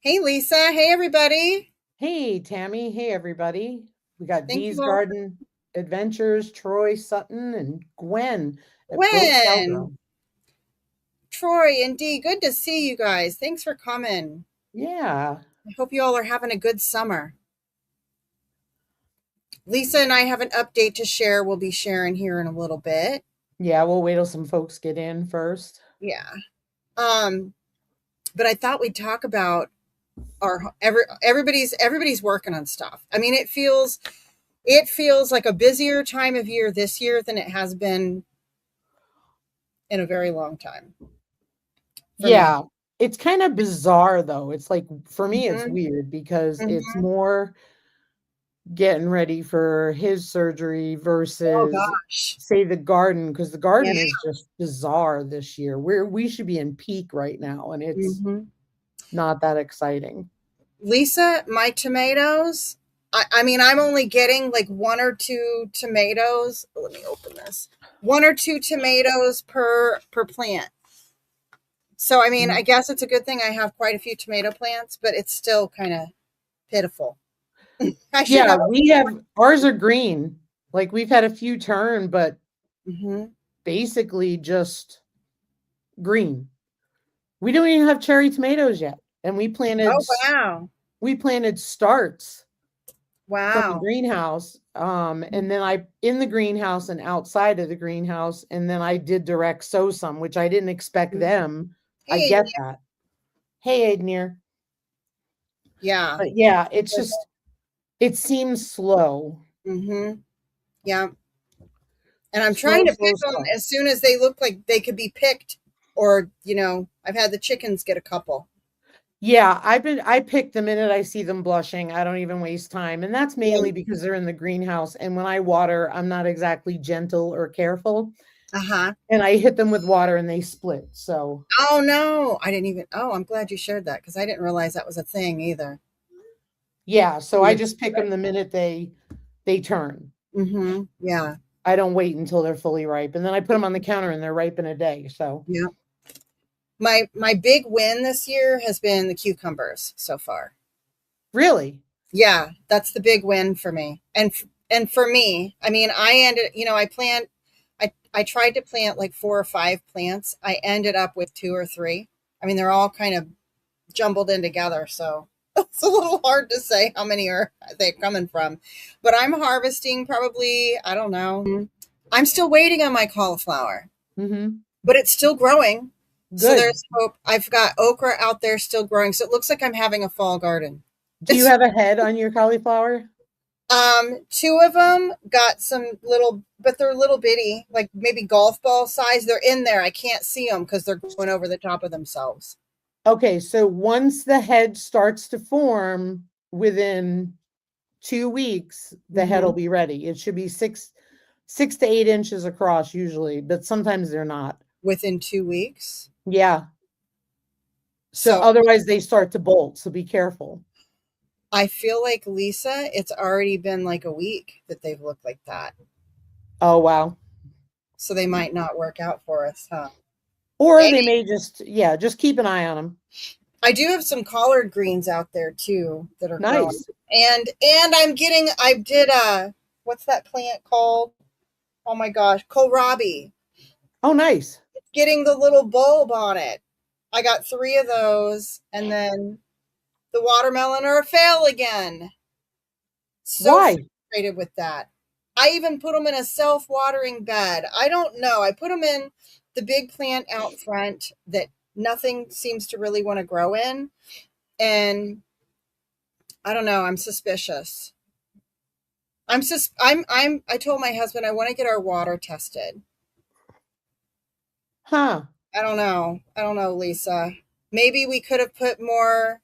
Hey, Lisa. Hey, everybody. Hey, Tammy. Hey, everybody. We got Thank Dee's you all. Garden Adventures, Troy Sutton, and Gwen at both Gwen, Cowgirl. Troy, and Dee, good to see you guys. Thanks for coming. Yeah. I hope you all are having a good summer. Lisa and I have an update to share. We'll be sharing here in a little bit. Yeah, we'll wait till some folks get in first. Yeah. Um, but I thought we'd talk about everybody's working on stuff. I mean, it feels like a busier time of year this year than it has been in a very long time for me. Yeah. It's kind of bizarre, though. It's like, for me, it's Hmm. weird because it's Hmm. more getting ready for his surgery Oh versus, gosh. say, the garden, because the Yeah. garden is just bizarre this year. We should be in peak right now, and it's Hmm. not that exciting. Lisa, my tomatoes, I mean, I'm only getting like one or two tomatoes. Let me open this. One or two tomatoes per plant. So I mean, I guess it's a good thing I have quite a few tomato plants, but it's still kind of pitiful. I should Yeah, have. we have ours are green. Like we've had a few turn, but Hmm. basically just green. We don't even have cherry tomatoes yet. And Oh wow, we planted starts from the wow. greenhouse. And then I in the greenhouse and outside of the greenhouse, and then I did direct sow some, which I didn't expect them. I Hey, get that. Hey, Aidnir. yeah. But yeah, it seems slow. Hmm. Yeah. And I'm trying Slow, to slow, pick them slow. as soon as they look like they could be picked. Or, I've had the chickens get a couple. Yeah, I pick the minute I see them blushing. I don't even waste time. And that's mainly Uh because they're in the greenhouse. And when I water, I'm not exactly gentle or careful. huh. And I hit them with water and they split. So Oh no, I didn't even. Oh, I'm glad you shared that because I didn't realize that was a thing either. yeah, so I just pick them the minute they turn. Mm-hmm. Yeah, I don't wait until they're fully ripe. And then I put them on the counter and they're ripe in a day. So yeah. My big win this year has been the cucumbers so far. really? Yeah, that's the big win for me. And for me, I mean, I tried to plant like four or five plants. I ended up with two or three. I mean, they're all kind of jumbled in together, so it's a little hard to say how many are they coming from. But I'm harvesting probably, I don't know. I'm still waiting on my cauliflower, Mm-hmm. but it's still growing. So Good. there's hope. I've got okra out there still growing. So it looks like I'm having a fall garden. Do you have a head on your cauliflower? Two of them got some little, but they're little bitty, like maybe golf ball size. They're in there. I can't see them because they're going over the top of themselves. Okay, so once the head starts to form within 2 weeks, the head Hmm. will be ready. It should be 6 to 8 inches across usually, but sometimes they're not. Within 2 weeks. Yeah. So So otherwise they start to bolt. So be careful. I feel like Lisa, it's already been like a week that they've looked like that. Oh wow. So they might not work out for us, huh? Or Maybe. they may just keep an eye on them. I do have some collard greens out there too that are growing. Nice. And I did what's that plant called? Oh my gosh, kohlrabi. Oh, nice. Getting the little bulb on it. I got three of those, and then the watermelon are a fail again. So Why? frustrated with that. I even put them in a self-watering bed. I don't know. I put them in the big plant out front that nothing seems to really want to grow in, and I don't know. I'm suspicious. I told my husband I want to get our water tested. Huh. I don't know. I don't know, Lisa. Maybe we could have put more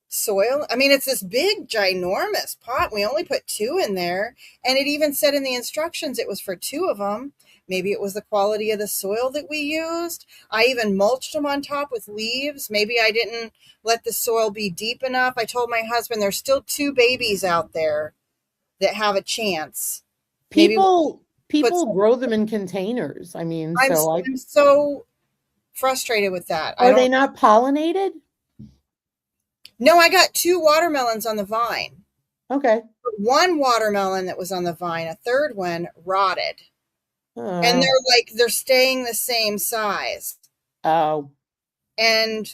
soil. I mean, it's this big, ginormous pot. We only put two in there. And it even said in the instructions it was for two of them. Maybe it was the quality of the soil that we used. I even mulched them on top with leaves. Maybe I didn't let the soil be deep enough. I told my husband there's still two babies out there that have a chance. Maybe we'll put People some. grow them in containers. I mean, I'm, so I I'm so frustrated with that. I are they don't. not pollinated? No, I got 2 watermelons on the vine. Okay. One watermelon that was on the vine, a third one rotted. And Uh, they're staying the same size. oh, And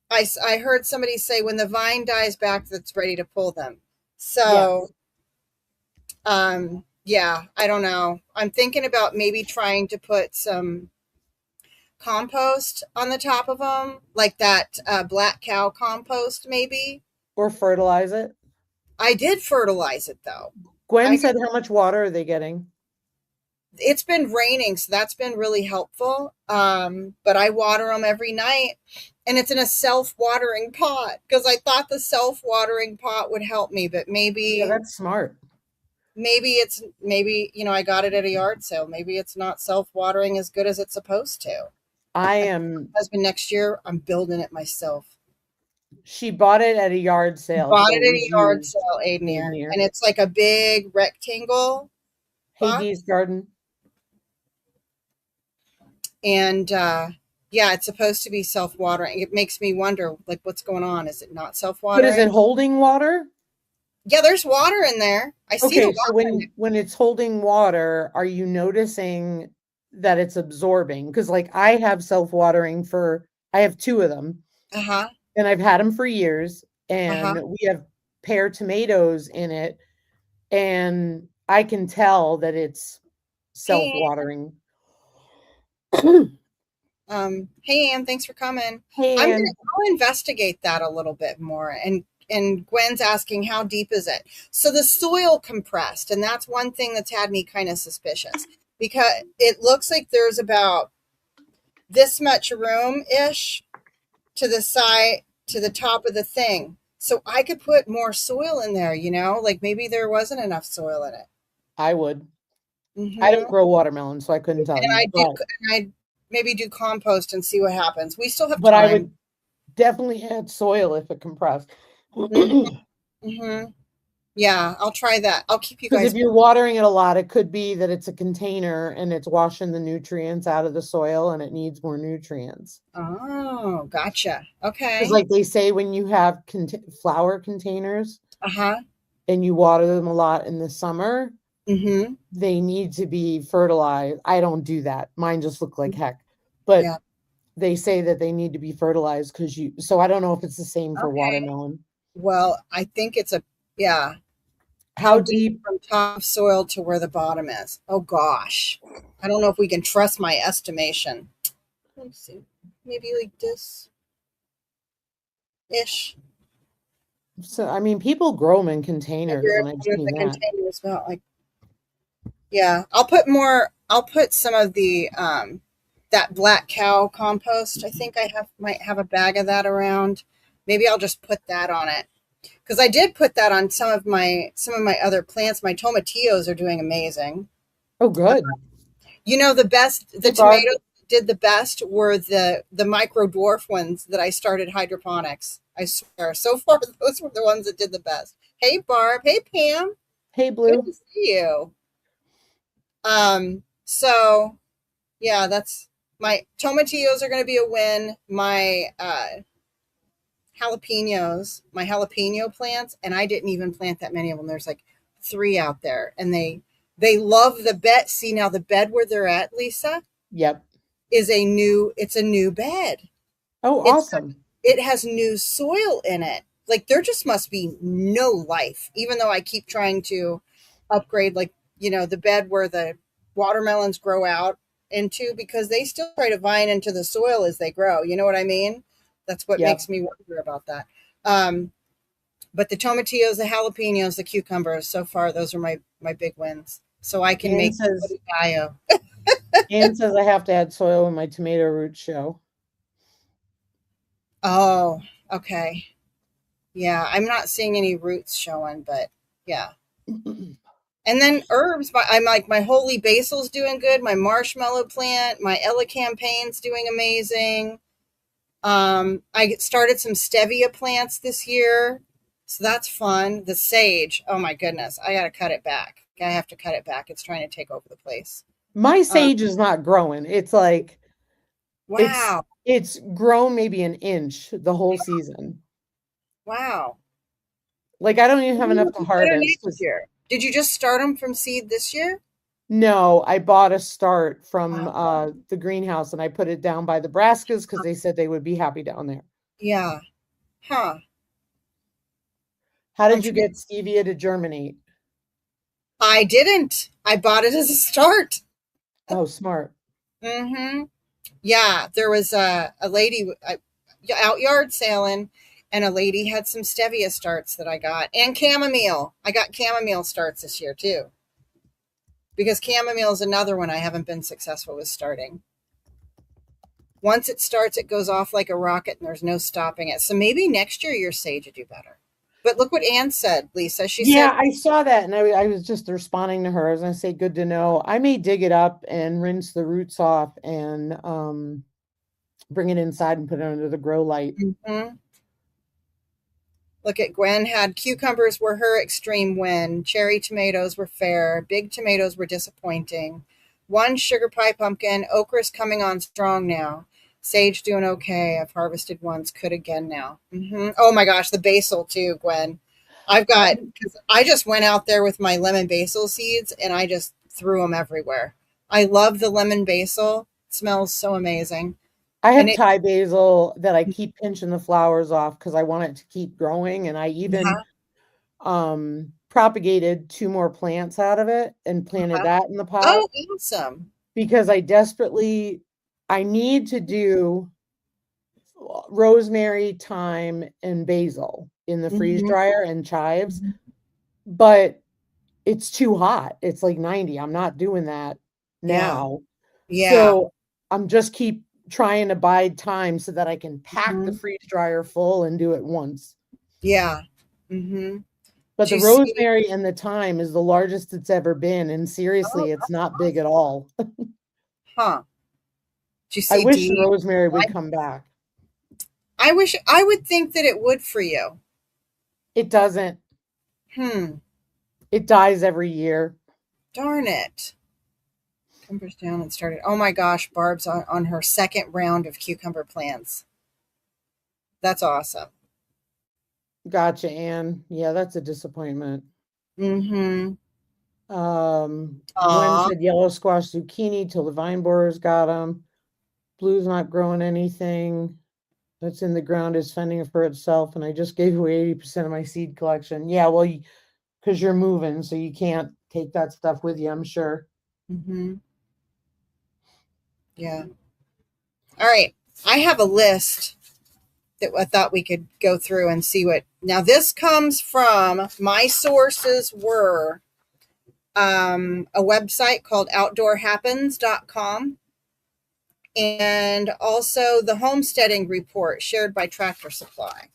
I heard somebody say when the vine dies back, that's ready to pull them. yeah. So, yeah, I don't know. I'm thinking about maybe trying to put some compost on the top of them, like that black cow compost, maybe. Or fertilize it. I did fertilize it though. Gwen I said, how much water are they getting? It's been raining, so that's been really helpful. But I water them every night, and it's in a self-watering pot because I thought the self-watering pot would help me, but Yeah, that's smart. maybe I got it at a yard sale. Maybe it's not self-watering as good as it's supposed to. I I am, husband next year, I'm building it myself. she bought it at a yard sale, Bought so it it at was a yard used. sale, Aidnir, Near and it's like a big rectangle Hades box. garden. And yeah, it's supposed to be self-watering. It makes me wonder, like, what's going on? Is it not But is it self-watering? holding water? Yeah, there's water in there. I see the Okay, so water in when it's holding water, are you noticing that it's absorbing? Because like I have self-watering for I have two of them there. Uh-huh. and I've had them for years Uh-huh. and we have pear tomatoes in it and I can tell that it's Hey, self-watering. hey, Ann, thanks for coming. And I'll investigate that a little bit more. And Gwen's asking, how deep is it? So the soil compressed, and that's one thing that's had me kind of suspicious because it looks like there's about this much room ish to the side to the top of the thing. So I could put more soil in there, like maybe there wasn't enough soil in it. I would. I don't Mm-hmm. grow watermelon, so I couldn't tell And you, I maybe do compost and see what happens. We still have but I time. would definitely add soil if it compressed. Mm-hmm. Yeah, I'll try that. I'll keep you Because if guys. you're watering it a lot, it could be that it's a container and it's washing the nutrients out of the soil and it needs more nutrients. Oh, gotcha. Because, Okay. like they say, when you have flower containers Uh-huh. and you water them a lot in the summer, Mm-hmm. they need to be fertilized. I don't do that. Mine just look like heck. But Yeah. they say that they need to be fertilized so I don't know if it's the same for Okay. watermelon. Well, I think yeah. How How deep deep? from top of soil to where the bottom is? Oh gosh. I don't know if we can trust my estimation. Let's see. Maybe like this ish. So, I mean, people grow them in Maybe containers, and I've one of seen the that. containers about like yeah. I'll put some of the that black cow compost. I think I have might have a bag of that around. Maybe I'll just put that on it. Because I did put that on some of my other plants. My tomatillos are doing amazing. Oh, good. The Hey, Barb. tomatoes did the best were the micro dwarf ones that I started hydroponics. I swear. So far those were the ones that did the best. Hey Barb, hey Pam. Hey, Good to Blue. see you. So yeah, that's my tomatillos are gonna be a win. My jalapeno plants, and I didn't even plant that many of them. There's like 3 out there, and they love the bed. See now the bed where they're at, Lisa, Yep. it's a new bed. Oh, It's awesome. it has new soil in it. Like there just must be no life, even though I keep trying to upgrade, like, the bed where the watermelons grow out into, because they still try to vine into the soil as they grow. You know what I mean? That's what Yep. makes me wonder about that. Um, but the tomatillos, the jalapenos, the cucumbers, so far, those are my big wins. So I can Ann make says, mayo. Ann says I have to add soil when my tomato roots show. Oh, okay. Yeah, I'm not seeing any roots showing, but yeah. And then herbs, I'm like my holy basil's doing good. My marshmallow plant, my Ella campaign's doing amazing. I started some stevia plants this year, so that's fun. The sage, oh my goodness, I gotta cut it back. I have to cut it back. It's trying to take over the place. My Um, sage is not growing. It's like It's Wow. it's grown maybe an inch the whole season. Wow. Like, I don't even have Maybe enough we'll to do better harvest next 'cause year. Did you just start them from seed this year? no, I bought a start from, Oh, the greenhouse, and I put it down by the brassicas because they said they would be happy down there. yeah. Huh. How I'm did you trying. get stevia to germinate? I didn't. I bought it as a start. Oh, smart. Mm-hmm. Yeah, there was a lady out yard sailing, and a lady had some stevia starts that I got, and chamomile. I got chamomile starts this year too, because chamomile is another one I haven't been successful with starting. Once it starts, it goes off like a rocket, and there's no stopping it. So maybe next year your sage would do better. But look what Ann said, Lisa. She said, Yeah, I saw that, and I was just responding to her. I was gonna say, "Good to know." I may dig it up and rinse the roots off and, bring it inside and put it under the grow light. mhm. Look at Gwen had cucumbers were her extreme win. Cherry tomatoes were fair. Big tomatoes were disappointing. One sugar pie pumpkin. Okra's coming on strong now. Sage doing okay. I've harvested once. Could again now. Oh my gosh, the basil too, Gwen. I've got, because I just went out there with my lemon basil seeds and I just threw them everywhere. I love the lemon basil. It smells so amazing. I And have it, Thai basil that I keep pinching the flowers off because I want it to keep growing, and I even, uh-huh, propagated 2 more plants out of it and planted uh-huh. that in the pot Oh, awesome. because I need to do rosemary, thyme, and basil in the freeze Mhm. dryer and chives, but it's too hot. It's like 90. I'm not doing that Yeah. now. Yeah. So, I'm just keep trying to bide time so that I can pack the Mhm. freeze dryer full and do it once. Yeah. Mhm. But Do the you see? rosemary and the thyme is the largest it's ever been, and Oh, seriously, it's that's not big at awesome. all. Huh. Do you I see wish the D? rosemary would come back. I wish I would think that it would for you. It doesn't. Hmm. It dies every year. Darn it. Cucumbers down and started. Oh my gosh, Barb's on her second round of cucumber plants. That's awesome. Gotcha, Anne. Yeah, that's a disappointment. Mm-hmm. Gwen Aw. said yellow squash zucchini till the vine borers got them. Blue's not growing anything that's in the ground is fending for itself, and I just gave away 80% of my seed collection. Yeah, well, because you're moving, so you can't take that stuff with you, I'm sure. Mm-hmm. Yeah. All right. I have a list that I thought we could go through and see what. Now, this comes from my sources were a website called outdoorhappens.com and also the homesteading report shared by Tractor Supply.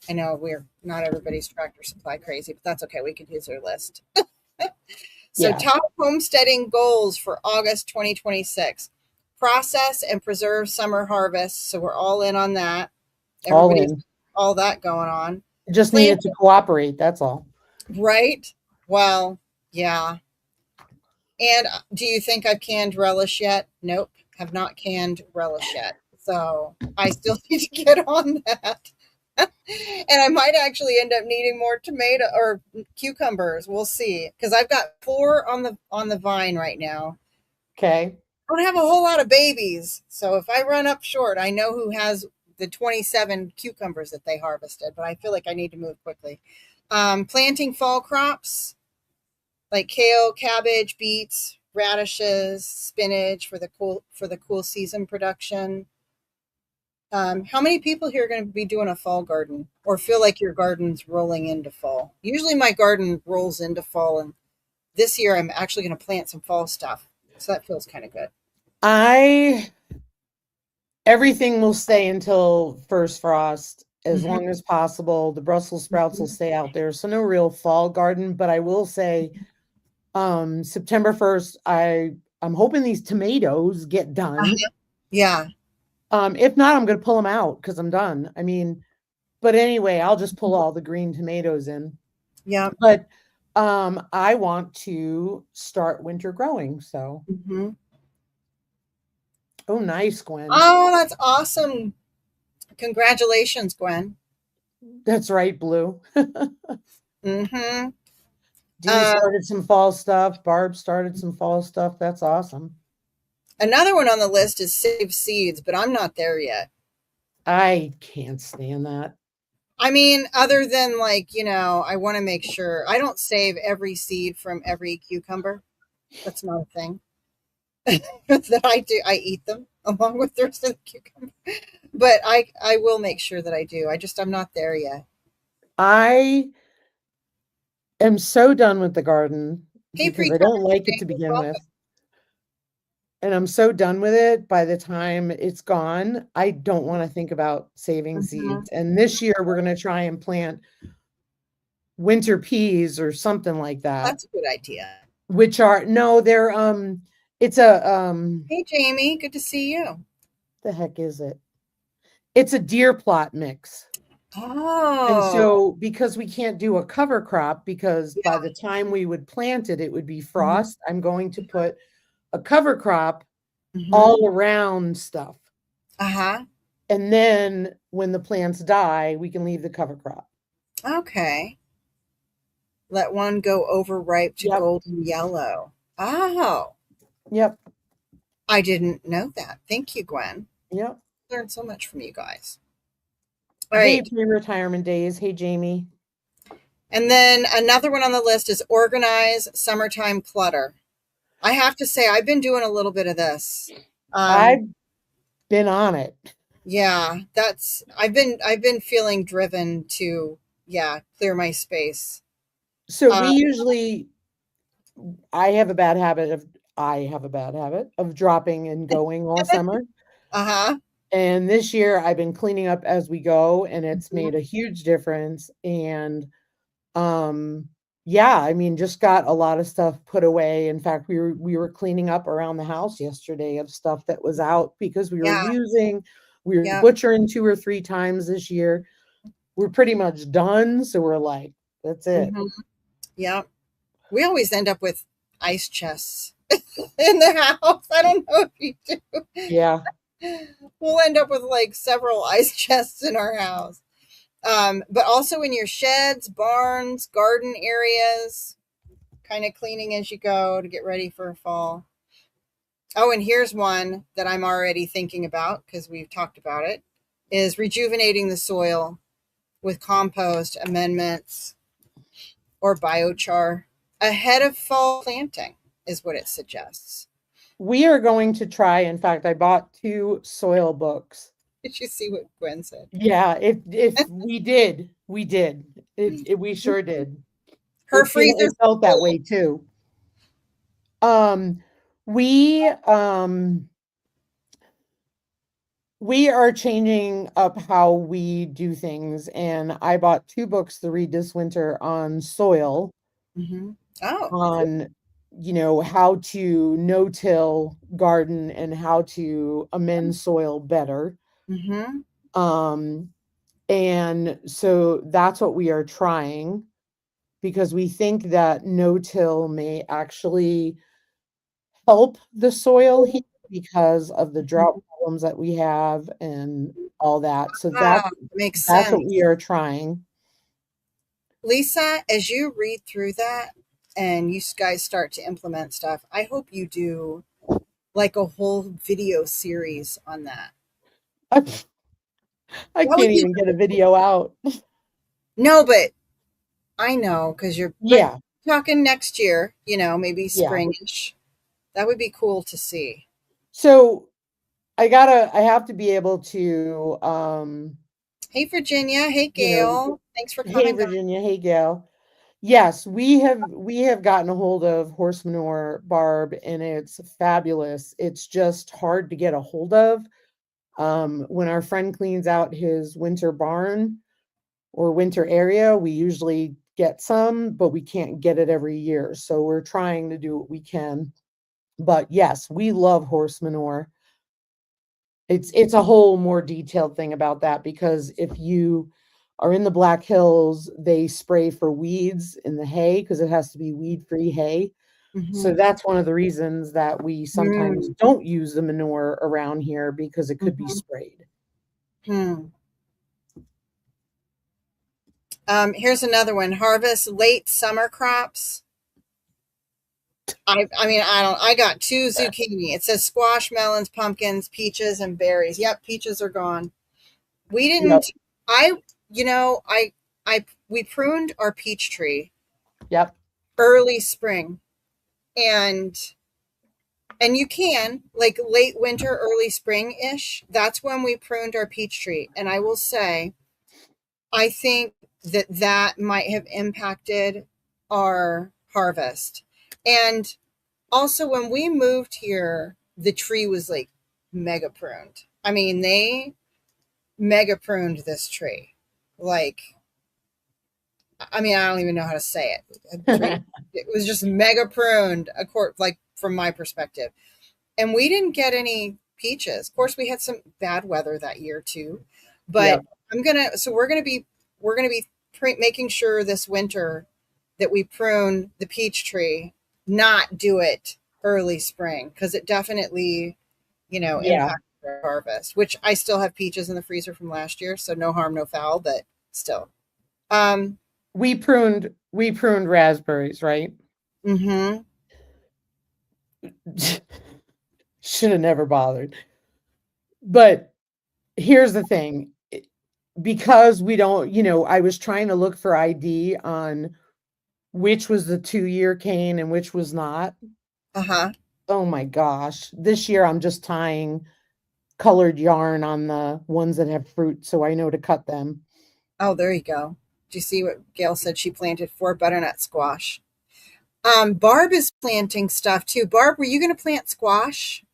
I know we're not everybody's Tractor Supply crazy, but that's okay. We could use their list. So, Yeah, top homesteading goals for August 2026: process and preserve summer harvest. So, we're all in on that. all Everybody's in. all that going on. Just Plant, needed to cooperate, that's all. right? Well, yeah. And do you think I've canned relish yet? Nope, have not canned relish yet. So I still need to get on that. And I might actually end up needing more tomato or cucumbers. We'll see. Because I've got 4 on the vine right now. Okay. I don't have a whole lot of babies. So if I run up short, I know who has the 27 cucumbers that they harvested, but I feel like I need to move quickly. Planting fall crops like kale, cabbage, beets, radishes, spinach for the cool season production. How many people here are going to be doing a fall garden or feel like your garden's rolling into fall? Usually my garden rolls into fall, and this year I'm actually going to plant some fall stuff. So that feels kind of good. I Everything will stay until first frost as Mhm. long as possible. The Brussels sprouts will stay out there. So no real fall garden, but I will say September 1st, I'm hoping these tomatoes get done. Uh-huh. Yeah. If not, I'm gonna pull them out because I'm done. I mean, but anyway, I'll just pull all the green tomatoes in. Yeah. But I want to start winter growing. So Hmm. Oh, nice, Gwen. Oh, that's awesome. Congratulations, Gwen. That's right, Blue. Mm-hmm. Dee started some fall stuff. Barb started some fall stuff. That's awesome. Another one on the list is save seeds, but I'm not there yet. I can't stand that. I mean, other than like, I want to make sure I don't save every seed from every cucumber. That's not a thing that I do. I eat them along with the rest of the cucumber, but I will make sure that I do. I'm not there yet. I am so done with the garden Hey, because I pre-tax don't like it to Jamie, begin welcome. with. And I'm so done with it by the time it's gone. I don't want to think about saving Mhm. seeds. And this year we're going to try and plant winter peas or something like that, That's a good idea. which are no, they're it's a Hey, Jamie, good to see you. the heck is it? It's a deer plot mix. And Oh, so because we can't do a cover crop because by yeah. the time we would plant it, it would be Mhm. frost, I'm going to put a cover crop Mhm. all around stuff. Uh-huh. And then when the plants die, we can leave the cover crop. Okay. Let one go overripe to Yep. golden yellow. Oh, Yep. I didn't know that. Thank you, Gwen. Yep. Learned so much from you guys. All Hey, right. pre-retirement days. Hey, Jamie. And then another one on the list is organize summertime clutter. I have to say, I've been doing a little bit of this. Um, I've been on it. yeah, I've been feeling driven to, yeah, clear my space. So we Um, usually I have a bad habit of dropping and going all summer. uh-huh. And this year I've been cleaning up as we go and it's Mhm. made a huge difference. And um yeah, I mean just got a lot of stuff put away. In fact, we were cleaning up around the house yesterday of stuff that was out because Yeah, we were yeah. butchering 2 or 3 times this year. We're pretty much done. So we're like, that's it. Hmm. Yeah. We always end up with ice chests in the house. I don't know if you do. Yeah. We'll end up with like several ice chests in our house. But also in your sheds, barns, garden areas, kind of cleaning as you go to get ready for fall. Oh, and here's one that I'm already thinking about because we've talked about it is rejuvenating the soil with compost amendments or biochar ahead of fall planting is what it suggests. We are going to try. In fact, I bought 2 soil books. Did you see what Gwen said? Yeah, if we did, we did. We sure did. Her freezer's It felt that full. way too. Um, we we are changing up how we do things, and I bought 2 books to read this winter on soil, Mm-hmm. Oh, on how to no-till garden and how to amend soil better. mm-hmm. Um, and so that's what we are trying because we think that no-till may actually help the soil heal because of the drought problems that we have and all that. So Ah, makes that's sense. what we are trying. Lisa, as you read through that and you guys start to implement stuff, I hope you do like a whole video series on that. I, I That would can't be even get a video out. no, but I know because but Yeah, talking next year, maybe yeah. springish. That would be cool to see. So I have to be able to Hey, Virginia. Hey, you know, Gail. Thanks for hey coming, guys. Virginia, hey Gail. Yes, we have gotten a hold of horse manure, Barb, and it's fabulous. It's just hard to get a hold of. When our friend cleans out his winter barn or winter area, we usually get some, but we can't get it every year. So we're trying to do what we can. But yes, we love horse manure. It's a whole more detailed thing about that because if you are in the Black Hills, they spray for weeds in the hay because it has to be weed-free hay. So Mhm. that's one of the reasons that we sometimes Mm. don't use the manure around here because it could be Mhm. sprayed. Hmm. Here's another one. Harvest late summer crops. I mean, I got two zucchini. It says squash, melons, pumpkins, peaches, and berries. Yep, peaches are gone. We Yep. didn't, I, you know, we pruned our peach tree Yep. early spring, and you can like late winter, early spring ish. That's when we pruned our peach tree. And I will say, I think that might have impacted our harvest. And also, when we moved here, the tree was like mega pruned. I mean, they mega pruned this tree. Like, I mean, I don't even know how to say it. A tree, it was just mega pruned, like from my perspective. And we didn't get any peaches. Of course, we had some bad weather that year too. But Yep. we're gonna be making sure this winter that we prune the peach tree, not do it early spring because it definitely, Yeah. impacts our harvest. Which I still have peaches in the freezer from last year, so no harm, no foul. But still, um, We pruned raspberries, right? mm-hmm, Should have never bothered. But here's the thing. Because we don't, I was trying to look for ID on which was the 2-year cane and which was not. uh-huh. Oh my gosh. This year I'm just tying colored yarn on the ones that have fruit so I know to cut them. Oh, there you go. Do you see what Gail said? She planted 4 butternut squash. Barb is planting stuff too. Barb, were you going to plant squash?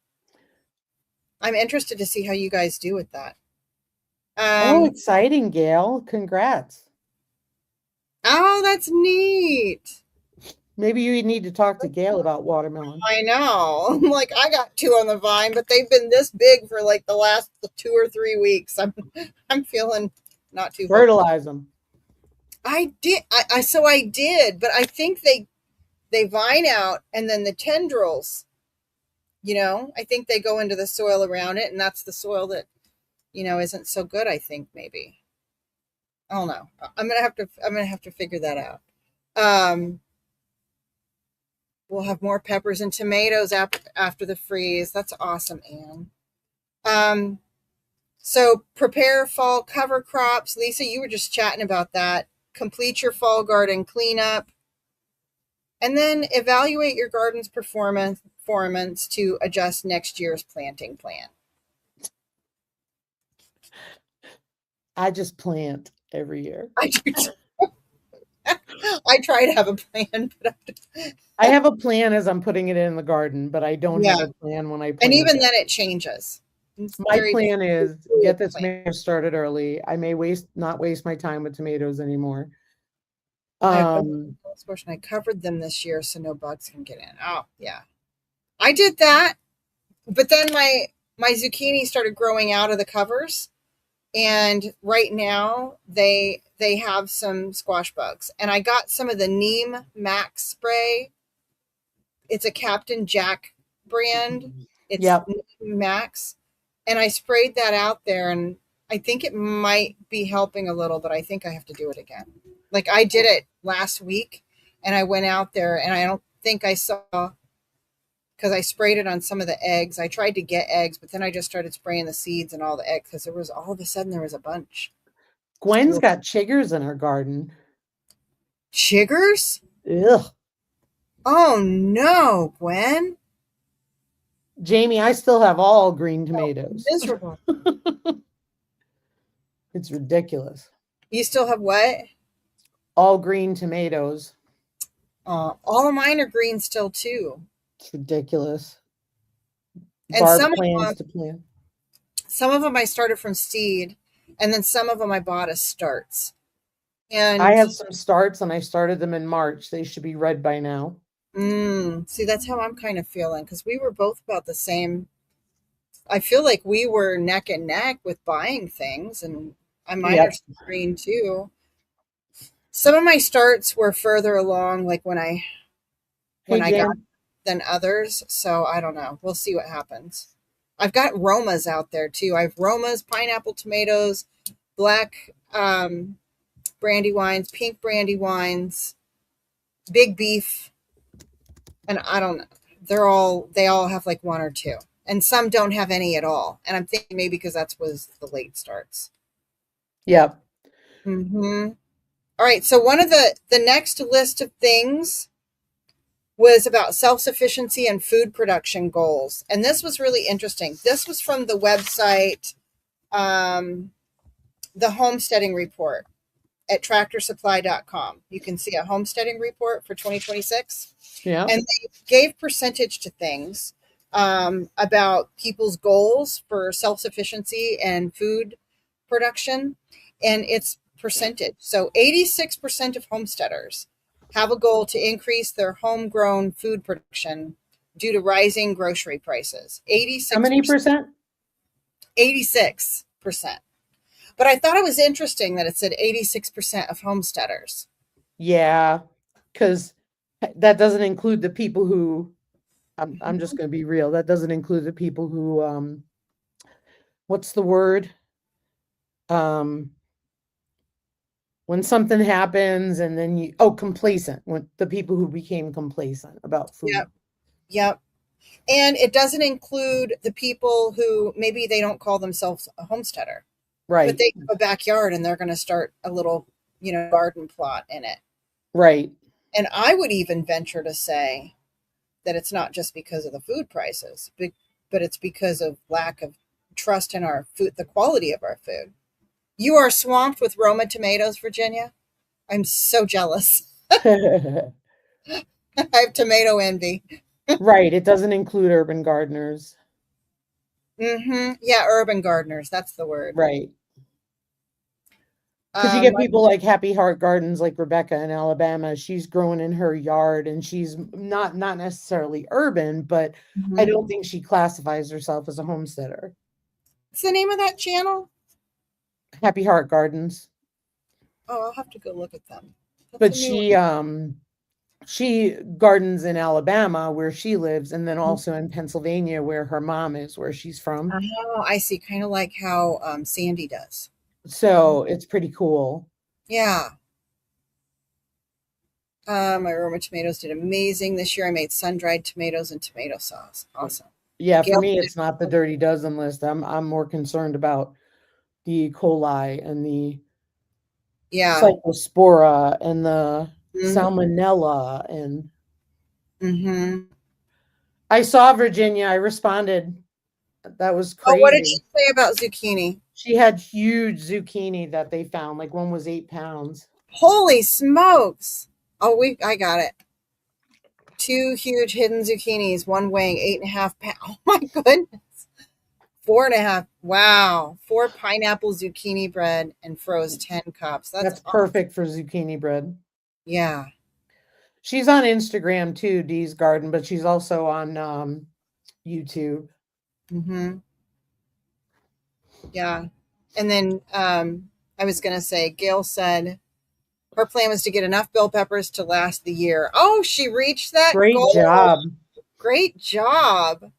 I'm interested to see how you guys do with that. Oh, Um, exciting, Gail. Congrats. oh, that's neat. Maybe you need to talk to Gail about watermelon. I know. Like I got 2 on the vine, but they've been this big for like the last 2 or 3 weeks. I'm feeling not too hopeful. Fertilize them. I did. I did, but I think they vine out and then the tendrils. I think they go into the soil around it, and that's the soil that isn't so good. I think maybe. I don't know. I'm gonna have to figure that out. Um, we'll have more peppers and tomatoes after the freeze. That's awesome, Anne. Um, so prepare fall cover crops. Lisa, you were just chatting about that. Complete your fall garden cleanup, and then evaluate your garden's performance to adjust next year's planting plan. I just plant every year. I do. I try to have a plan, but I have a plan as I'm putting it in the garden, but I don't yeah, have a plan when I and plant even it. then it changes. It's My very plan is fluid get the plant. tomatoes started early. I may not waste my time with tomatoes anymore. I have Um, squash and I covered them this year so no bugs can get in. Oh yeah, I did that, but then my zucchini started growing out of the covers, and right now they have some squash bugs, and I got some of the Neem Max spray. It's a Captain Jack brand. It's yep. Neem Max, and I sprayed that out there, and I think it might be helping a little, but I think I have to do it again. Like I did it last week, and I went out there, and I don't think I saw because I sprayed it on some of the eggs. I tried to get eggs, but then I just started spraying the seeds and all the eggs because there was all of a sudden there was a bunch. Gwen's got chiggers in her garden. Chiggers? Ugh. Oh no, Gwen! Jamie, I still have all green tomatoes. Miserable. It's ridiculous. You still have what? All green tomatoes. All of mine are green still too, It's ridiculous. and Barb plans to plant. some of them I started from seed, and then some of them I bought as starts. I And have some starts and I started them in March. They should be red by now. see, that's how I'm kind of feeling because we were both about the same. I feel like we were neck and neck with buying things, and mine are Yep. green too. Some of my starts were further along, like when Hey, when I got Dan. than others. So I don't know. We'll see what happens. I've got Romas out there too. I have Romas, pineapple tomatoes, black brandy wines, pink brandy wines, big beef, and I don't know. They all have like one or two. And some don't have any at all. And I'm thinking maybe because that's was the late starts. Yep. Mm-hmm. All right. So one of the next list of things was about self-sufficiency and food production goals. And this was really interesting. This was from the website, um, the Homesteading Report at tractorsupply.com. You can see a homesteading report for 2026. Yeah. And they gave percentage to things about people's goals for self-sufficiency and food production. And it's percentage. So 86% of homesteaders have a goal to increase their homegrown food production due to rising grocery prices. How many 86%. percent? 86%. But I thought it was interesting that it said 86% of homesteaders. Yeah, because that doesn't include the people who I'm just going to be real. That doesn't include the people who what's the word? Um when something happens and then complacent, when the people who became complacent about food. Yep. Yep. And it doesn't include the people who maybe they don't call themselves a homesteader, but Right. they have a backyard and they're going to start a little, garden plot in it. Right. And I would even venture to say that it's not just because of the food prices, but it's because of lack of trust in our food, the quality of our food. You are swamped with Roma tomatoes, Virginia. I'm so jealous. I have tomato envy. Right, it doesn't include urban gardeners. Yeah, urban gardeners. That's the word. Right. Because you get My, people like Happy Heart Gardens, like Rebecca in Alabama. She's growing in her yard, and she's not necessarily urban, but I Mhm. don't think she classifies herself as a homesteader. What's the name of that channel? Happy Heart Gardens, Oh, I'll have to go look at them. That's but a new she gardens in Alabama where she lives, and then one. also in Pennsylvania where her mom is, where she's from. Oh, I see. Kind of like how Sandy does. Mhm. So it's pretty cool. Yeah. My Roma tomatoes did amazing this year. I made sun-dried tomatoes and tomato sauce. Awesome. Yeah, for Gail me, did. it's not the dirty dozen list. I'm more concerned about the E. coli and the Yeah. cyclospora and the Mm-hmm. salmonella. And Mm-hmm. I saw Virginia. I responded. That was Oh, what did crazy. she say about zucchini? She had huge zucchini that they found. Like one was 8 pounds. Holy smokes! Oh, I got it. Two huge hidden zucchinis, one weighing 8.5 pounds. Oh my goodness. 4.5. Wow. Four pineapple zucchini bread and froze 10 cups. That's That's awesome. perfect for zucchini bread. Yeah. She's on Instagram too, Dee's Garden, but she's also on YouTube. Mm-hmm. Yeah. And then I was going to say, Gail said her plan was to get enough bell peppers to last the year. Oh, she reached that Great goal. job. Great job.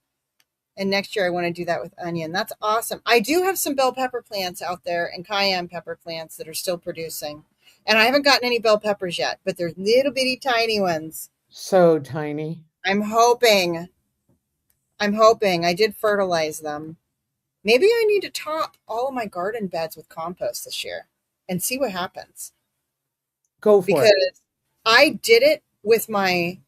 And next year I want to do that with onion. That's awesome. I do have some bell pepper plants out there and cayenne pepper plants that are still producing. And I haven't gotten any bell peppers yet, but they're little bitty tiny ones. So tiny. I'm hoping. I'm hoping. I did fertilize them. Maybe I need to top all of my garden beds with compost this year and see what happens. Go for it. Because I did it with my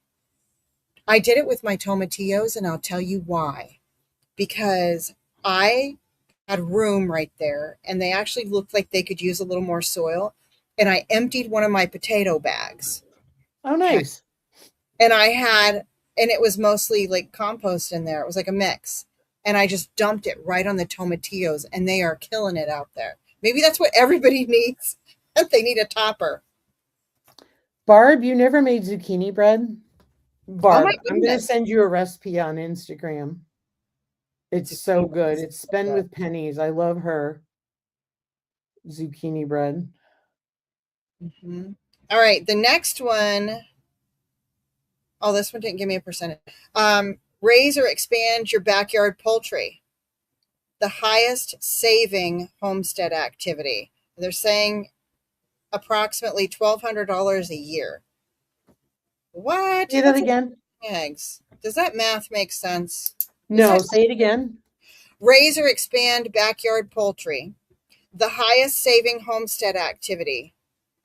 I did it with my tomatillos, and I'll tell you why. Because I had room right there, and they actually looked like they could use a little more soil. And I emptied one of my potato bags. Oh, Okay. nice. And I had, and it was mostly like compost in there. It was like a mix. And I just dumped it right on the tomatillos, and they are killing it out there. Maybe that's what everybody needs. They need a topper. Barb, you never made zucchini bread? Oh my Barb, I'm going to goodness. send you a recipe on Instagram. It's so Zucchini good. is It's so Spend good. with Pennies. I love her zucchini bread. Mhm. All right. The next one Oh, this one didn't give me a percentage. Raise or expand your backyard poultry. The highest saving homestead activity. They're saying approximately $1,200 a year. What? Say that That's again. eggs. Does that math make sense? Is No, that say it again. raise or expand backyard poultry? The highest saving homestead activity.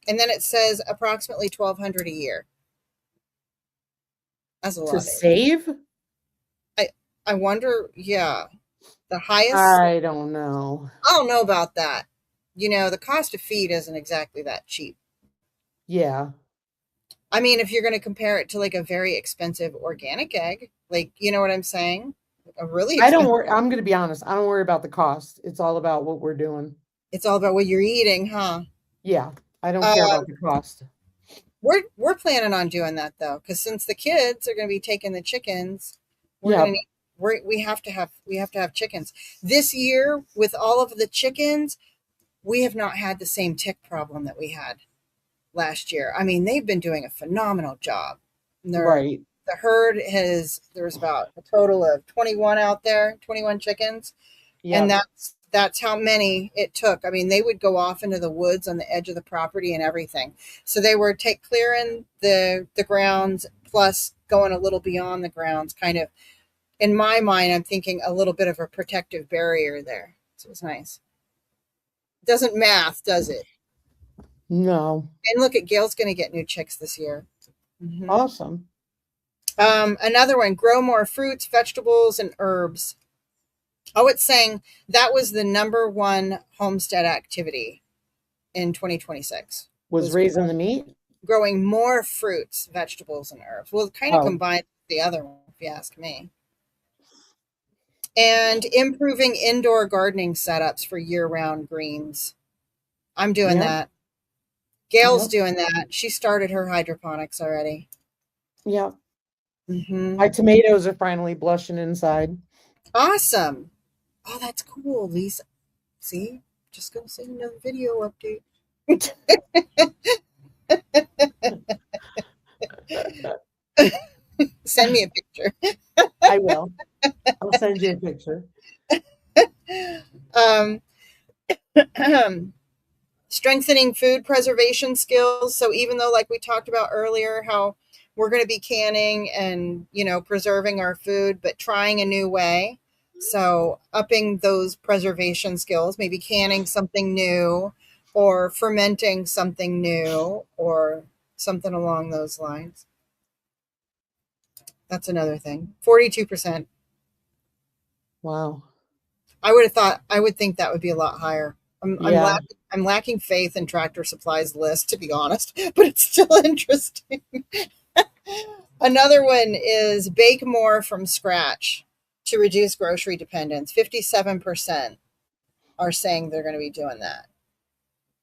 And then it says approximately 1,200 a year. That's a To lot. save? I I wonder, yeah, the highest. I don't know. I don't know about that. The cost of feed isn't exactly that cheap. Yeah. I mean, if you're going to compare it to like a very expensive organic egg, like, you know what I'm saying? A really I don't expensive. worry. I'm going to be honest. I don't worry about the cost. It's all about what we're doing. It's all about what you're eating, huh? Yeah. I don't care Uh, about the cost. we're planning on doing that though, because since the kids are going to be taking the chickens, we're going to Yep. need. We have to have chickens this year. With all of the chickens, we have not had the same tick problem that we had last year. I mean, they've been doing a phenomenal job. Right. The herd there's about a total of 21 out there, 21 chickens, and Yep. that's how many it took. I mean, they would go off into the woods on the edge of the property and everything. So they were take clearing the grounds plus going a little beyond the grounds, kind of in my mind, I'm thinking a little bit of a protective barrier there. So it was nice. Doesn't math, does it? No. And look at Gail's going to get new chicks this year. Hmm. Awesome. Another one, grow more fruits, vegetables, and herbs. Oh, it's saying that was the number one homestead activity in 2026 Was was raising the meat? growing more fruits, vegetables, and herbs. Well, it kind of Oh, combined with the other one, if you ask me. And improving indoor gardening setups for year-round greens. I'm doing yep. that. Gail's Yep. doing that. She started her hydroponics already. Yep. Hmm. My tomatoes are finally blushing inside. Awesome. Oh, that's cool, Lisa. See, just gonna say another video update. Send me a picture. I will. I'll send you a picture. Um, strengthening food preservation skills. So even though, like we talked about earlier, how we're going to be canning and preserving our food, but trying a new way. So upping those preservation skills, maybe canning something new, or fermenting something new, or something along those lines. That's another thing. 42%. Wow. I would think that would be a lot higher. Yeah. I'm lacking faith in Tractor Supply's list, to be honest, but it's still interesting. Another one is bake more from scratch to reduce grocery dependence. 57% are saying they're going to be doing that.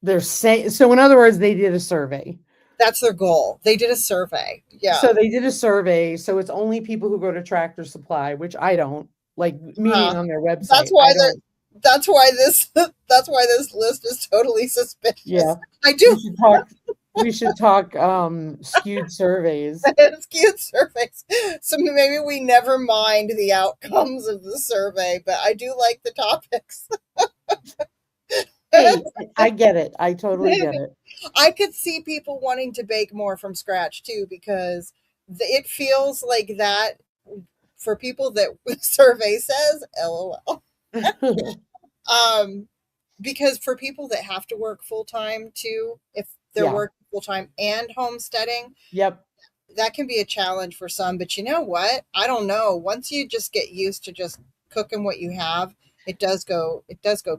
They're saying, so in other words, they did a survey. That's their goal. They did a survey. Yeah. So they did a survey. So it's only people who go to Tractor Supply, which I don't, like meaning on their That's website. why I they're don't. that's why this that's why this list is totally Yeah. suspicious. I We do. should talk. We should talk skewed surveys. It's cute surveys. So maybe we never mind the outcomes of the survey, but I do like the topics. Hey, I get it. I totally get it. I could see people wanting to bake more from scratch too, because it feels like that for people that the survey says, LOL. Um, because for people that have to work full time too, if they're Yeah. working full time and homesteading, Yep. that can be a challenge for some. But you know what? I don't know. Once you just get used to just cooking what you have, it does go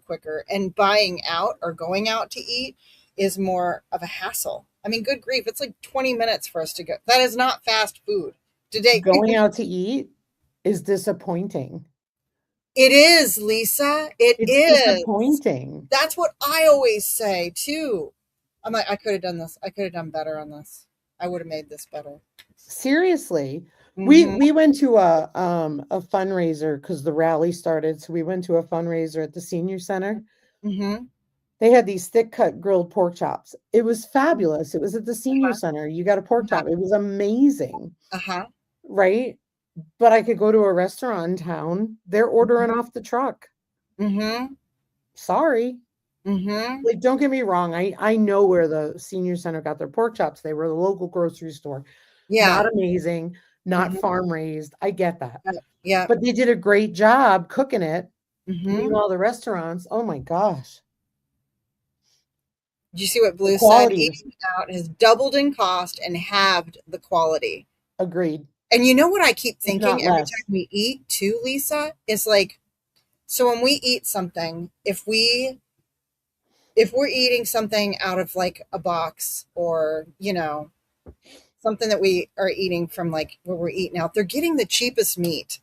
quicker. And buying out or going out to eat is more of a hassle. I mean, good grief, it's like 20 minutes for us to go. That is not fast food. Today Going out to eat is disappointing. it is, Lisa. It It's is. disappointing. That's what I always say too. I'm like, I could have done this. I could have done better on this. I would have made this better. Seriously. We Hmm. we went to a fundraiser because the rally started. So we went to a fundraiser at the senior center Hmm. They had these thick cut grilled pork chops. It was Mhm. fabulous. It was at the senior Uh-huh. center. You got a pork Uh-huh. chop. It was amazing, Uh-huh. right? But I could go to a restaurant in town. They're ordering off the truck. Mhm. Sorry. Mhm. Like, don't get me wrong. I know where the senior center got their pork chops. They were the local grocery store. Not Yeah. amazing, not Mhm. farm raised. I get that. Yep. Yep. But they did a great job cooking it. Mhm. Meanwhile, the restaurants, oh my gosh, Did you see what the Blue said? quality was Eating out has doubled in cost and halved the quality. agreed, And you know what I keep if thinking not every less. time we eat too, Lisa? Is like, so when we eat something, if we're eating something out of like a box, or, something that we are eating from like where we're eating out, they're getting the cheapest meat.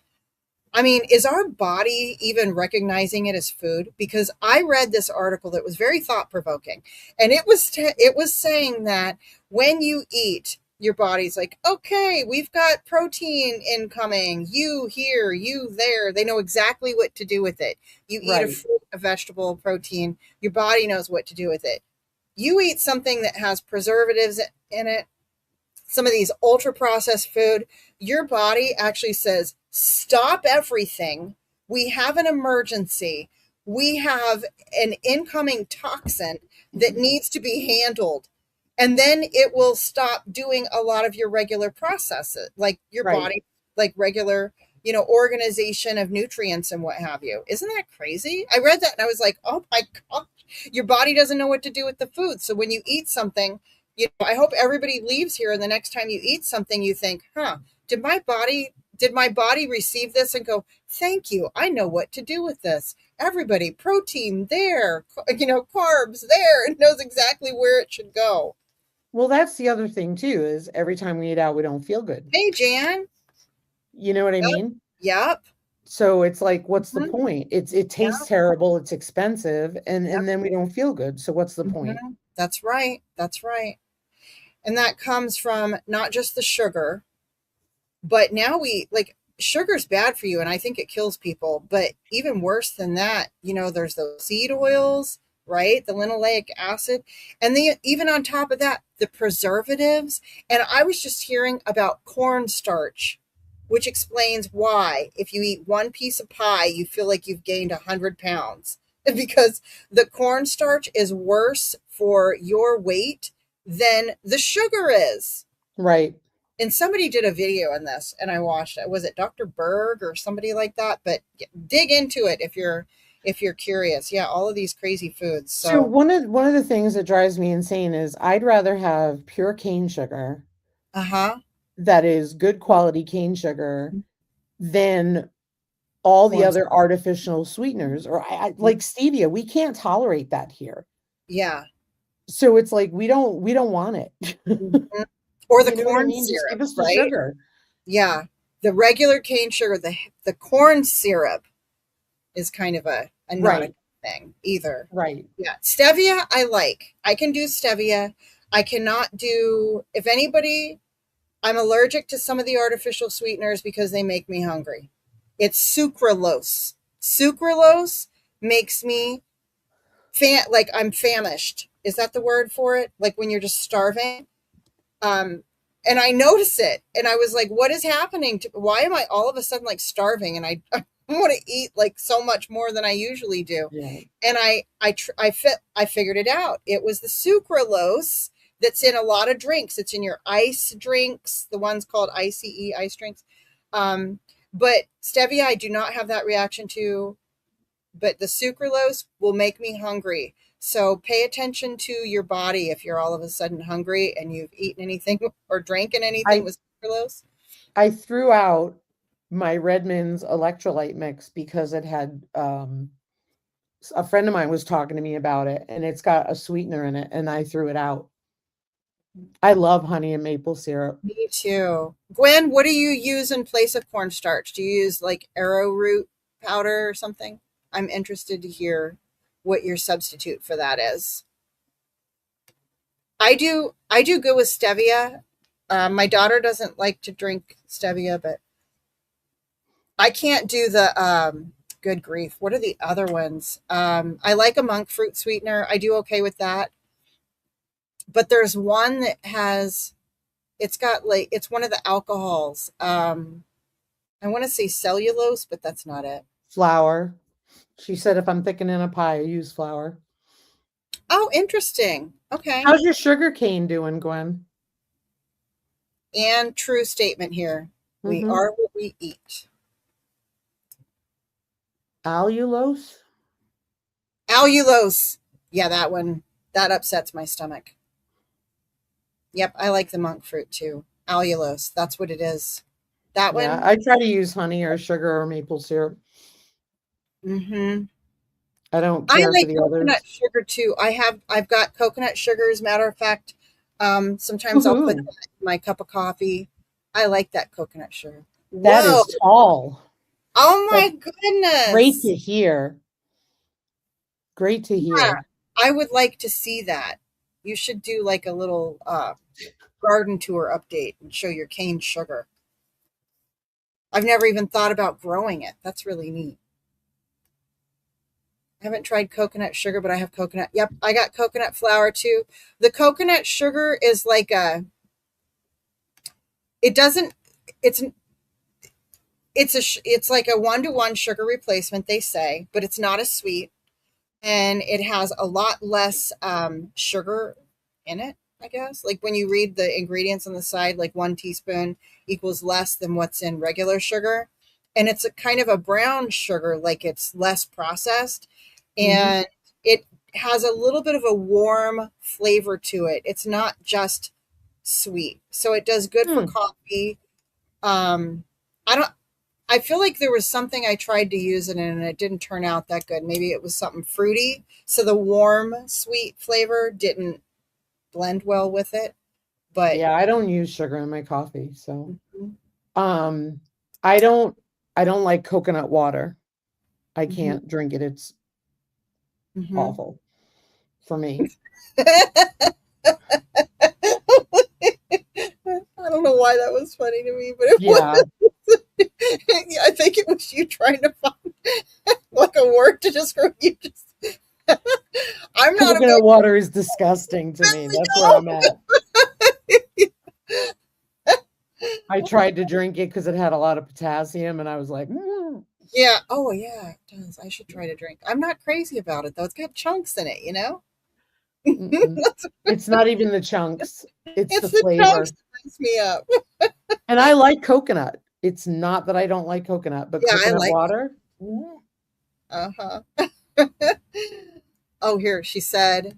I mean, is our body even recognizing it as food? Because I read this article that was very thought provoking, and it was saying that when you eat, your body's like, okay, we've got protein incoming. You here, you there. They know exactly what to do with it. You eat a Right, fruit, a vegetable, protein. Your body knows what to do with it. You eat something that has preservatives in it, some of these ultra processed food, your body actually says, stop everything. We have an emergency. We have an incoming toxin that needs to be handled. And then it will stop doing a lot of your regular processes, like your right. body, like regular, organization of nutrients and what have you. Isn't that crazy? I read that and I was like, oh my God, your body doesn't know what to do with the food. So when you eat something, I hope everybody leaves here and the next time you eat something, you think, huh, did my body receive this and go, thank you. I know what to do with this. Everybody, protein there, carbs there. It knows exactly where it should go. Well, that's the other thing too, is every time we eat out, we don't feel good. Hey, Jan. You know what I Yep. mean? Yep. So it's like, what's the Mhm. point? It tastes Yep. terrible, it's expensive, and Yep. then we don't feel good. So what's the point? That's right. That's right. And that comes from not just the sugar, but now we like sugar's bad for you and I think it kills people. But even worse than that, there's those seed oils, right? The linoleic acid. And even on top of that, the preservatives. And I was just hearing about cornstarch, which explains why if you eat one piece of pie, you feel like you've gained 100 pounds. Because the cornstarch is worse for your weight than the sugar is. Right. And somebody did a video on this and I watched it. Was it Dr. Berg or somebody like that? But dig into it if you're curious. Yeah, all of these crazy foods. So So, one of the things that drives me insane is I'd rather have pure cane sugar uh-huh. that is good quality cane sugar than all the Corn other syrup. artificial sweeteners, or like stevia. We can't tolerate that here. Yeah. So it's like we don't want it. Mhm. Or the You know what I corn mean? Just syrup, give us the right? sugar. Yeah. The regular cane sugar, the corn syrup is kind of a not a Right, good thing either. right. Yeah. Stevia, I like. I can do stevia. I cannot do, if anybody, I'm allergic to some of the artificial sweeteners because they make me hungry. It's sucralose. Sucralose makes me like I'm famished. Is that the word for it? Like when you're just starving? Um, and I notice it, and I was like, "What is happening? Why am I all of a sudden like starving?" And I want to eat like so much more than I usually do. Yeah. And I figured it out. It was the sucralose that's in a lot of drinks. It's in your ice drinks, the ones called ice drinks. Um, but stevia, I do not have that reaction to. But the sucralose will make me hungry. So pay attention to your body if you're all of a sudden hungry and you've eaten anything or drinking anything I with sucralose. I threw out my Redmond's electrolyte mix because it had a friend of mine was talking to me about it, and it's got a sweetener in it, and I threw it out. I love honey and maple syrup. Me too. Gwen, what do you use in place of cornstarch? Do you use like arrowroot powder or something? I'm interested to hear what your substitute for that is. I do go with stevia. My daughter doesn't like to drink stevia, but I can't do good grief. What are the other ones? I like a monk fruit sweetener. I do okay with that. But there's one that has, it's got like, it's one of the alcohols. I want to say cellulose, but that's not it. Flour. She said if I'm thickening a pie, I use flour. Oh, interesting. Okay. How's your sugar cane doing, Gwen? And true statement here. We Mm-hmm. are what we eat. Allulose? Allulose. Yeah, that one. That upsets my stomach. Yep, I like the monk fruit too. Allulose. That's what it is. That Yeah, one. I try to use honey or sugar or maple syrup. Mm-hmm. I don't I care for like the coconut others. sugar too. I've got coconut sugar, as a matter of fact. Sometimes I'll put Woohoo! that in my cup of coffee. I like that coconut sugar. That Whoa. is tall. Oh That's my great goodness. to hear. Great to Yeah, hear. I would like to see that. You should do like a little garden tour update and show your cane sugar. I've never even thought about growing it. That's really neat. I haven't tried coconut sugar, but I have coconut. Yep, I got coconut flour too. The coconut sugar is like it doesn't, it's, it's like a 1-to-1 sugar replacement, they say, but it's not as sweet. And it has a lot less sugar in it, I guess. Like when you read the ingredients on the side, like 1 teaspoon equals less than what's in regular sugar. And it's a kind of a brown sugar, like it's less processed. Mm-hmm. And it has a little bit of a warm flavor to it. It's not just sweet. So it does good for Hmm. coffee. I don't, I feel like there was something I tried to use it in and it didn't turn out that good. Maybe it was something fruity. So the warm, sweet flavor didn't blend well with it. But Yeah, I don't use sugar in my coffee, so um I don't I don't like coconut water. I mhm. can't drink it. It's Mhm. awful for me. I don't know why that was funny to me, but it was. Yeah, Yeah, I think it was you trying to find like a word to describe you. Just, I'm not a coconut big. water is disgusting to me. That's where I'm at. I tried to drink it because it had a lot of potassium, and I was like, "Mm, Yeah. Oh, yeah. It does. I should try to drink. I'm not crazy about it though. It's got chunks in it, you know. mm-mm." It's not even the chunks, it's the It's the chunks flavor. that mess me up. And I like coconut. It's not that I don't like coconut, but Yeah, I coconut like. water? Mm. Uh huh. Oh, here she said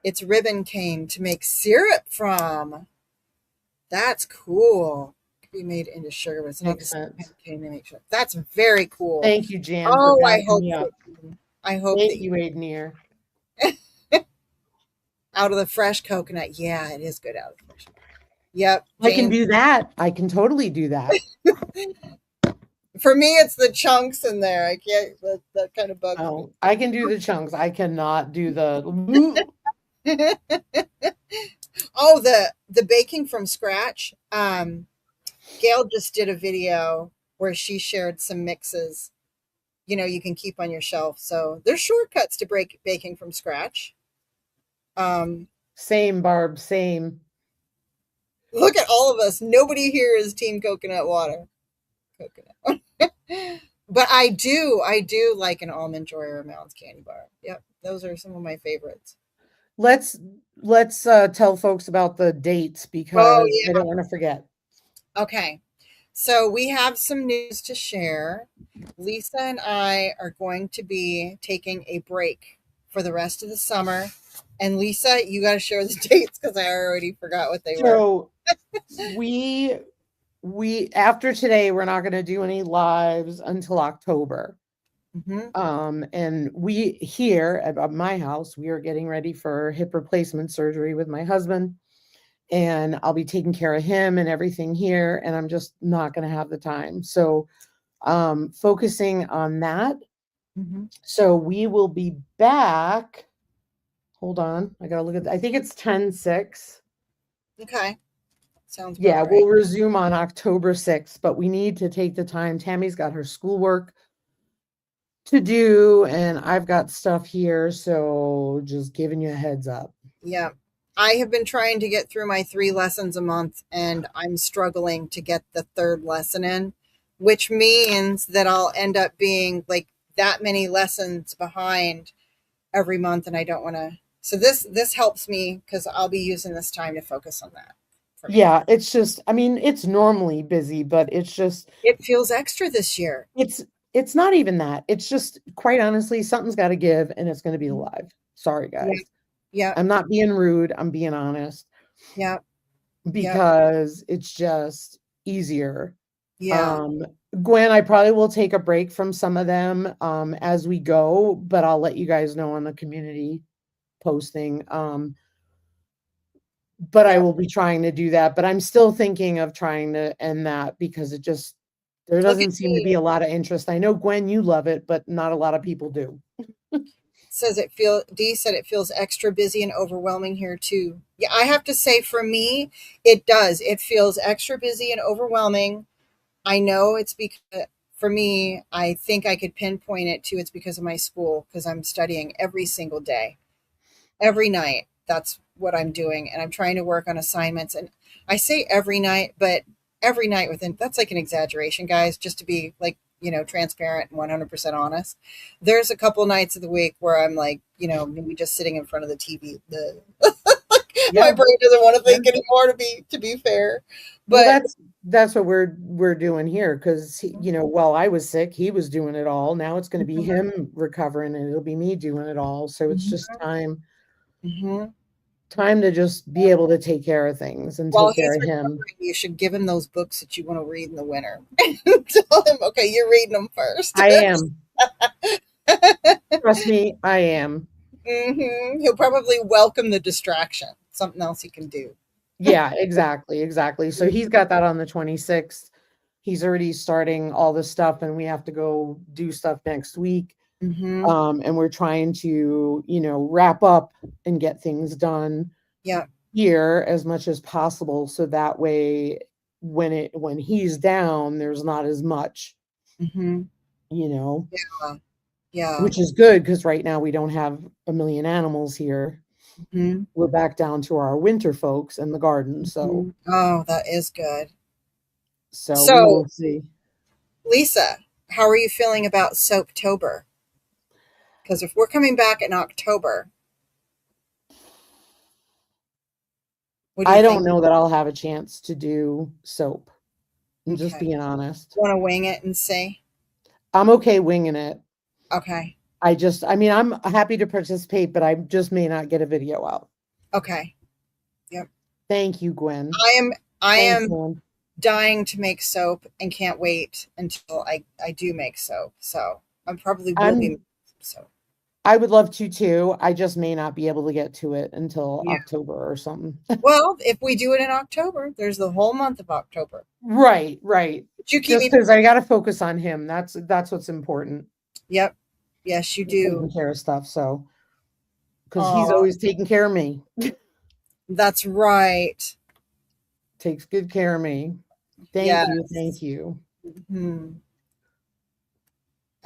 it's ribbon cane to make syrup from. That's cool. Could be made into sugar, but it's not the Makes same kind sense. of cane they make sugar. That's very cool. Thank you, Jan, for Oh, I backing hope me that up. I hope that Thank you you, Aidneer. out of the fresh coconut. Yeah, it is good out of the fresh. Yep, I can Jane. do that. I can totally do that. For me, it's the chunks in there. I can't. That kind of bugs me. Oh, I can do the chunks. I cannot do the Oh, the baking from scratch. Gail just did a video where she shared some mixes. You know, you can keep on your shelf. So there's shortcuts to break baking from scratch. Um, Same, Barb, same. Look at all of us. Nobody here is team coconut water. Coconut. But I do like an almond joy or a Mounds candy bar. Yep, those are some of my favorites. Let's tell folks about the dates Oh because I don't want to forget. yeah. Okay. So we have some news to share. Lisa and I are going to be taking a break for the rest of the summer. And Lisa, you got to share the dates because I already forgot what they were. So we after today we're not going to do any lives until October. Hmm. And we here at my house, we are getting ready for hip replacement surgery with my husband, and I'll be taking care of him and everything here, and I'm just not going to have the time. So, focusing on that. Hmm. So we will be back. Hold on, I got to look at. I think it's 10/6. Okay. Sounds Yeah, about right. we'll resume on October 6th, but we need to take the time. Tammy's got her schoolwork to do, and I've got stuff here, so just giving you a heads up. Yeah. I have been trying to get through my 3 lessons a month, and I'm struggling to get the third lesson in, which means that I'll end up being like that many lessons behind every month, and I don't want to. So this helps me because I'll be using this time to focus on that for me. Yeah, it's just, I mean, it's normally busy, but it's just, It feels extra this year. it's it's not even that. It's just, quite honestly, something's got to give, and it's going to be live. Sorry, Yeah. guys. Yeah. I'm not being rude. I'm being honest, Yeah. Yeah. because it's just easier. Yeah. Um, Gwen, I probably will take a break from some of them as we go, but I'll let you guys know on the community posting. But I Yeah. will be trying to do that. But I'm still thinking of trying to end that, because it just, there Look at doesn't seem to me. be a lot of interest. I know, Gwen, you love it, but not a lot of people do. Says it feel Dee said it feels extra busy and overwhelming here too. Yeah, I have to say for me, it does. It feels extra busy and overwhelming. I know it's because for me, I think I could pinpoint it to it's because of my school because I'm studying every single day, every night. That's what I'm doing, and I'm trying to work on assignments. And I say every night, but every night within that's like an exaggeration, guys. Just to be like transparent and 100% honest. There's a couple nights of the week where I'm like maybe just sitting in front of the TV. My Yeah. brain doesn't want to Yeah. think anymore. To be fair, Well, but that's what we're doing here, because while I was sick, he was doing it all. Now it's going to be him recovering, and it'll be me doing it all. So it's just Mhm, mhm. time to just be able to take care of things and While take care he's of him. recovering, you should give him those books that you want to read in the winter. Tell him, okay, you're reading them first. I am. Trust me, I am. He'll probably welcome the distraction. Something else he can do. Yeah, exactly, exactly. So he's got that on the 26th. He's already starting all this stuff, and we have to go do stuff next week. Mm-hmm. And we're trying to, wrap up and get things done Yeah. here as much as possible, so that way when he's down, there's not as much, Mm-hmm. you know, Yeah. Yeah. which is good, because right now we don't have a million animals here. Mm-hmm. We're back down to our winter folks in the garden, so Mm-hmm. Oh, that is good. we So, will see. Lisa, how are you feeling about Soaptober? Because if we're coming back in October, what do you I don't think? know that I'll have a chance to do soap. I'm just Okay. being honest. Want to wing it and see? I'm okay winging it. Okay. I mean, I'm happy to participate, but I just may not get a video out. Okay. Yep. Thank you, Gwen. I am. I Thanks, am man. dying to make soap and can't wait until I do make soap. So I probably will be I'm making soap. I would love to too. I just may not be able to get to it until Yeah. October or something. Well, if we do it in October, there's the whole month of October. Right, right. But you keep Just me. because I got to focus on him. That's what's important. Yep. Yes, you do. Taking care of stuff. So, because he's Oh, always taking care of me, that's right. takes good care of me. Thank you. Yes. Thank you. Hmm.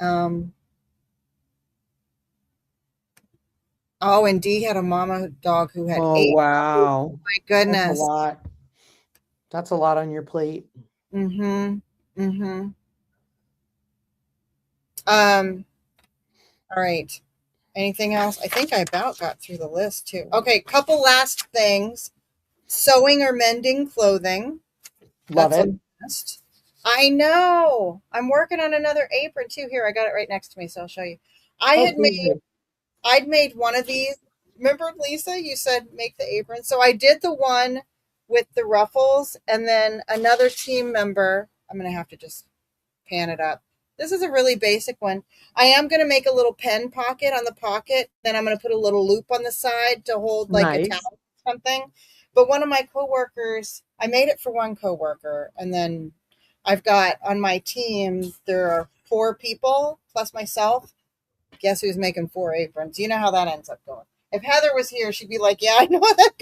Um. Oh, and Dee had a mama dog who had Oh, 8 puppies. wow. My That's a goodness. lot. That's a lot on your plate. Mm-hmm. Mm-hmm. Um. All right. Anything else? I think I about got through the list too. Okay, couple last things. Sewing or mending clothing. Love That's a it. must. I know. I'm working on another apron too. Here, I got it right next to me, so I'll show you. I Oh, had please made do. I'd made one of these. Remember, Lisa, you said make the apron. So I did the one with the ruffles, and then another team member. I'm gonna have to just pan it up. This is a really basic one. I am going to make a little pen pocket on the pocket. Then I'm going to put a little loop on the side to hold like a towel Nice. or something. But one of my coworkers, I made it for one coworker. And then I've got on my team, there are 4 people plus myself. Guess who's making 4 aprons? You know how that ends up going. If Heather was here, she'd be like, yeah, I know how that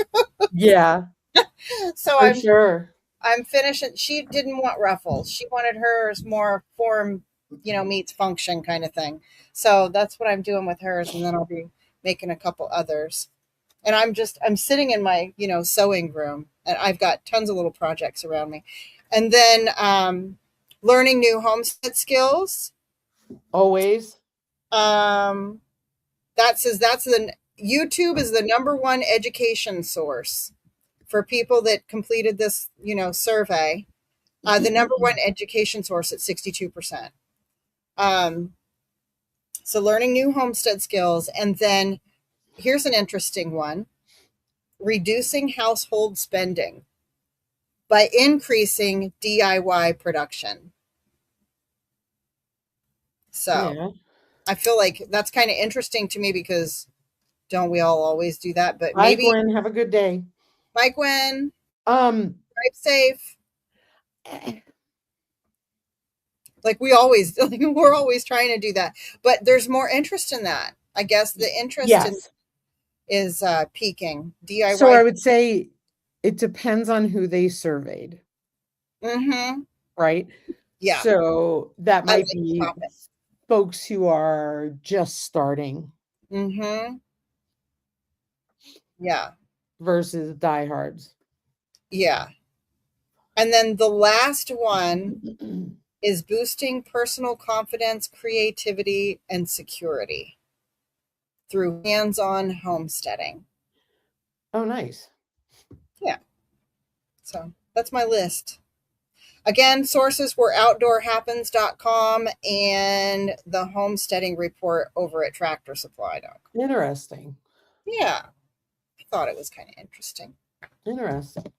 Yeah, goes. So for sure. I'm finishing. She didn't want ruffles. She wanted hers more form meets function kind of thing. So that's what I'm doing with hers, and then I'll be making a couple others. And I'm sitting in my, sewing room, and I've got tons of little projects around me. And then learning new homestead skills. Always. Um, that's the YouTube is the number one education source for people that completed this, survey. The number one education source at 62%. Um, so learning new homestead skills, and then here's an interesting one: reducing household spending by increasing DIY production. So Yeah. I feel like that's kind of interesting to me because don't we all always do that? But Bye, maybe, Gwen. Have a good day. Mike, when Um, drive safe. Like we always, like we're always trying to do that, but there's more interest in that. I guess the interest in yes. is peaking. So DIY. I would say it depends on who they surveyed, Mm-hmm. right? Yeah, So that I might like the be topic. folks who are just starting Mm-hmm. Yeah, versus diehards. yeah. And then the last one is boosting personal confidence, creativity, and security through hands-on homesteading. Oh, nice. Yeah, so that's my list. Again, sources were outdoorhappens.com and the homesteading report over at tractorsupply.com. Interesting. Yeah, I thought it was kind of interesting. Interesting.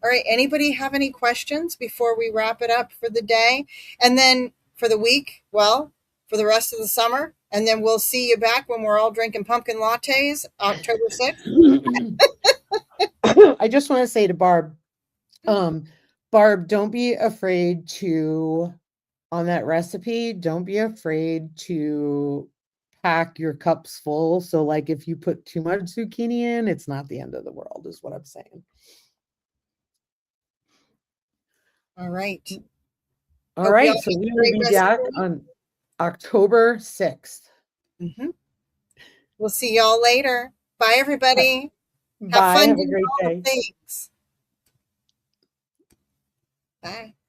All right, anybody have any questions before we wrap it up for the day? And then for the week, well, for the rest of the summer, and then we'll see you back when we're all drinking pumpkin lattes October 6th. I just want to say to Barb, um, Barb, don't be afraid to, on that recipe, don't be afraid to pack your cups full. So, like, if you put too much zucchini in, it's not the end of the world, is what I'm saying. All right. All Hope y'all right. have So, we a will great be rest of back the week. on October 6th. Mm-hmm. We'll see y'all later. Bye, everybody. Have Bye. fun Have a doing great all the day. things. Bye.